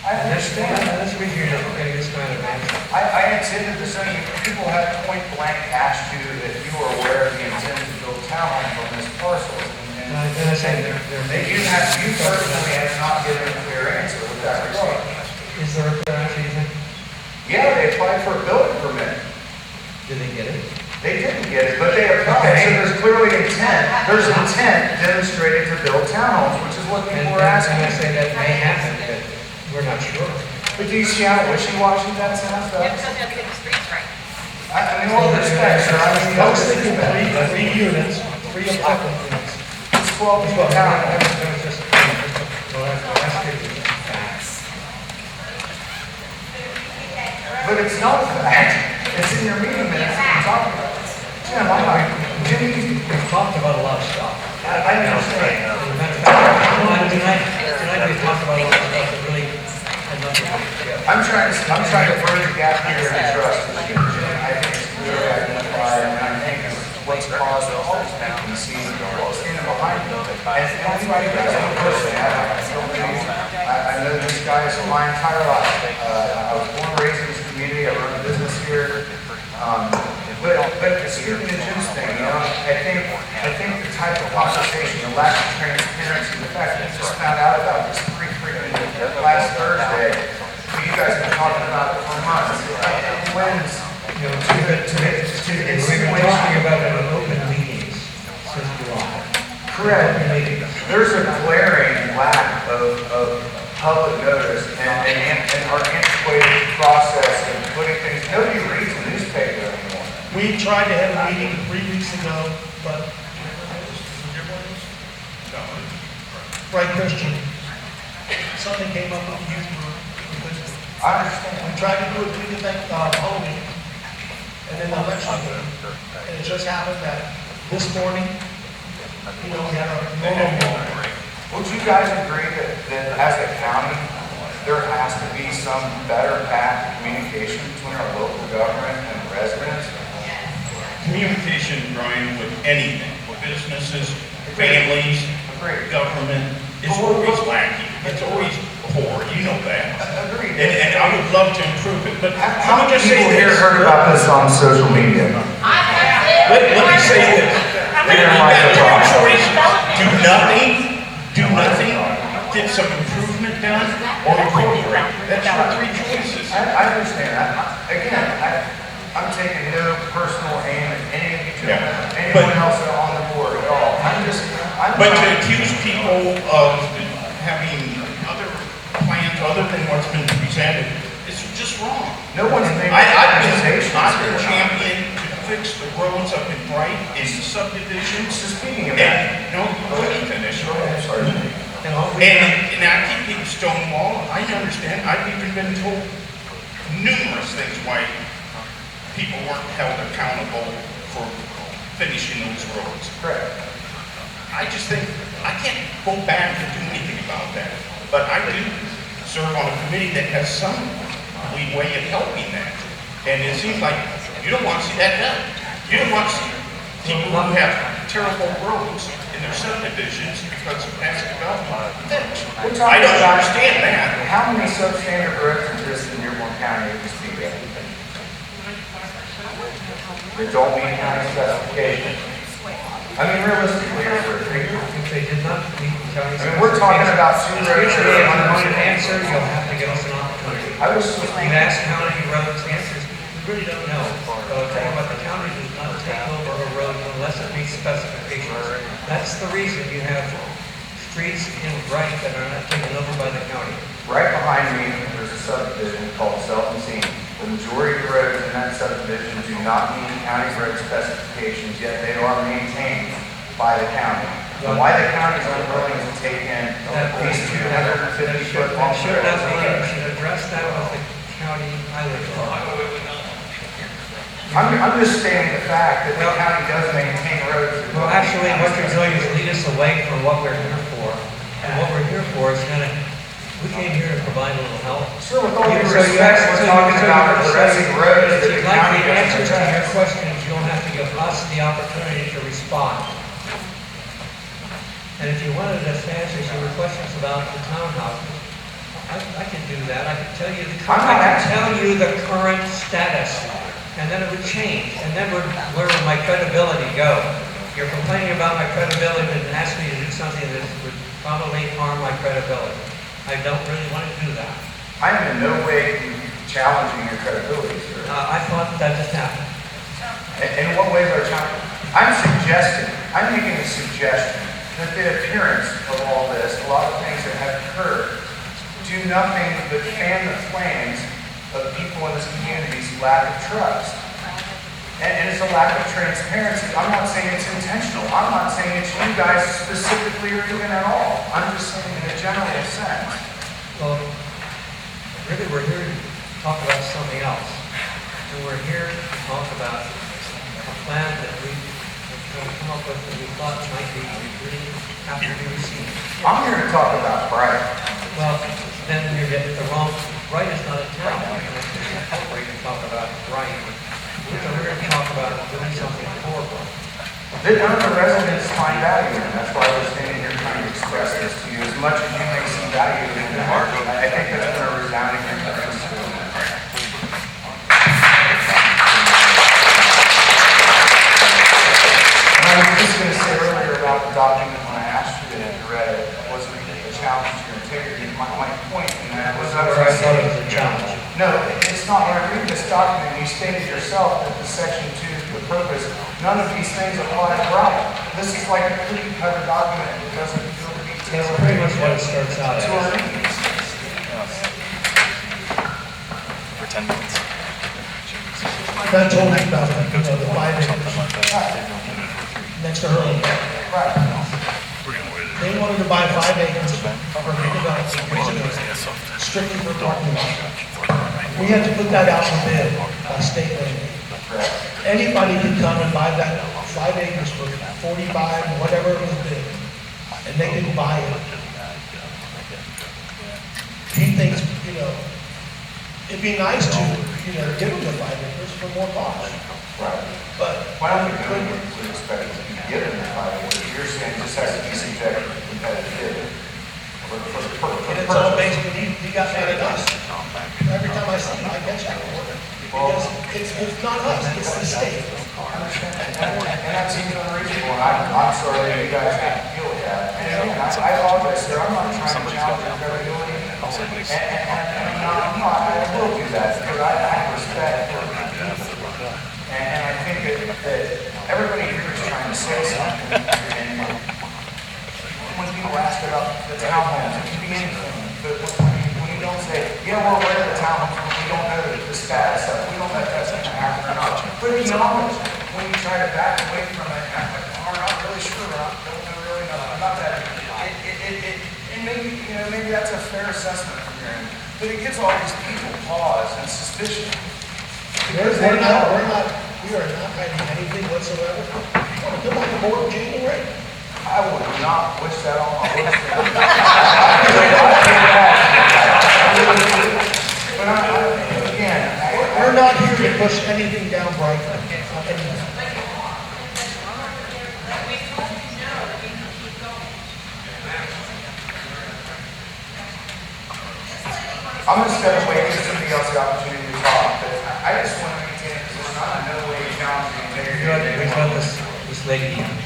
I understand. That's the reason you're not getting this kind of answer. I intended to send you, people had point blank asked you if you were aware of the intent to build townhomes on this parcel. And I say they're You personally have not given a clear answer with that regard. Is there a clear answer, you think? Yeah, they applied for a building permit. Did they get it? They didn't get it, but they applied, so there's clearly intent. There's intent demonstrated to build townhomes, which is what people are asking. And I say that may happen, but we're not sure. But do you see how wishy-washy that sounds? Yeah, because they have to get the streets right. I mean, all respect, sir, I mean, Mostly three units, three apartment units. it's 12 people townhomes. But it's not a fact. It's in your meeting minutes that you're talking about. Jim, I'm not, Jimmy, We've talked about a lot of stuff. I understand. As a matter of fact, tonight we've talked about a lot of stuff that really had nothing to do with it. I'm trying to bridge the gap here in trust. Jim, I think it's clearly identified, and I think it's what's caused all these people to see standing behind them. And anybody who's ever person, I know these guys for my entire life. I was born and raised in this community. I run a business here. But speaking to Jim's thing, you know, I think the type of conversation, the lack of transparency, the fact that we just found out about this pretty frequently last Thursday, you guys have been talking about it for months. It lends, you know, to We've been insinuation. talking about it in open meetings since July. Correct. There's a glaring lack of public notice and our antiquated process of putting things, nobody reads the newspaper anymore. We tried to have a meeting 3 weeks ago, but right, Christian, something came up with you. I understand. We tried to do it through the Halloween, and then the election came. And it just happened that this morning, we had a normal morning. Would you guys agree that as a county, there has to be some better path of communication between our local government and residents? Communication, Brian, with anything, businesses, families, government, it's always lacking. It's always poor, you know that. Agreed. And I would love to improve it, but How let me many just say people here this. heard about this on social media? Let me say this. They didn't like the Your problem. choice, do nothing, get some improvement done, or incorporate. That's your three choices. I understand. I'm taking no personal aim at any of you gentlemen, Yeah. anyone else on the board at all. But to accuse people of having other plans other than what's been presented is just wrong. No one's making I've been accusations. champion to fix the roads up in Bright in the subdivisions. So speaking of that, And, no, let me finish. I'm sorry. And I keep being stonewall. I understand. I've even been told numerous things why people weren't held accountable for finishing those roads. Correct. I just think, I can't go back and do anything about that. But I do serve on a committee that has some way of helping that. And it seems like you don't want to see that done. You don't want to see people who have terrible roads in their subdivisions because of past development fixed. We're I talking don't about understand that. how many substandard roads exist in Dearborn County at this speed? That don't meet county specifications. I mean, realistically, If they did not meet the county's. we're talking about two roads. Usually, if you want an answer, you'll have to give us an opportunity. I was We've asked county roads answers, we really don't know. I'll tell you what, the county does not take over a road unless it meets specifications. That's the reason you have streets in Bright that are not taken over by the county. right behind me. There's a subdivision called Selton Scene. The majority of the roads in that subdivision do not meet county road specifications, yet they are maintained by the county. And why the county is unwilling to take in these 250-foot long roads? Should address that with the county highway law. I'm just stating the fact that the county does maintain roads. Well, actually, what you're doing is lead us away from what we're here for. And what we're here for is we came here to provide a little help. Sure, with all due So you respect, asked, we're talking about addressing roads that if the you'd like county the doesn't answers to your address. questions, you'll have to give us the opportunity to respond. And if you wanted us to answer your questions about the townhouses, I can do that. I can tell you the I'm not current status, and then it would change, and then where would my credibility go? You're complaining about my credibility and ask me to do something that would probably harm my credibility. I don't really want to do that. I am in no way challenging your credibility, sir. I thought that just happened. In what ways are challenging? I'm making a suggestion that the appearance of all this, a lot of things that have occurred, do nothing but fan the flames of people in this community's lack of trust. And it's a lack of transparency. I'm not saying it's intentional. I'm not saying it's you guys specifically or even at all. I'm just saying in a general sense. Well, really, we're here to talk about something else. And we're here to talk about a plan that we've come up with that we thought might be really have to be received. I'm here to talk about Bright. Well, then you're getting the wrong, Bright is not a town. We're going to talk about Bright. We're going to talk about doing something for Bright. None of the residents find value in it. That's why we're standing here trying to express this to you. As much as you may see value in it, I think that's been a resounding difference. And I was just going to say earlier about the document when I asked you that you read it, it wasn't a challenge to your integrity. My point in that was Where I thought it was a challenge. no, it's not. When I read this document, you stated yourself that the section 2, the purpose, none of these things apply to Brian. This is like a cookie cutter document that doesn't feel to be That's tailored pretty much what it starts out to our as. needs. For 10 minutes. That told me about, the 5 acres next to Hurley. Right. They wanted to buy 5 acres for redevelopment, strictly for parking lot. We had to put that out for bid by state land. Anybody could come and buy that 5 acres for 45, whatever it was bid, and they could buy it. He thinks, it'd be nice to, give them the 5 acres for more cost. Right. But Why don't we go to expect it to be given the 5 acres? You're saying this has to be subject to competitive bid. And it's all based on, you got mad at us. Every time I see him, I catch that order. Because it's not us, it's the state. And that seems unreasonable, and I'm sorry that you guys have to deal with that. And I apologize, sir, I'm not trying to challenge your credibility. And I will do that, because I have respect for people. And I think that everybody here is trying to say something. And when people ask about the townhomes, it can be anything. But when you don't say, we're aware of the townhomes, but we don't know the status of it, we don't know if that's going to happen or not. But acknowledge when you try to back away from it, and I'm like, we're not really sure, don't know really nothing about that. And maybe that's a fair assessment from your end. But it gives all these people pause and suspicion. We are not hiding anything whatsoever. You want to come on the board in January? I would not wish that on my worst enemy. But again, We're not here to push anything down Brighton. I'm going to step away and give somebody else the opportunity to talk, but I just want to maintain a position. I'm in no way challenging the integrity. We've got this lady here.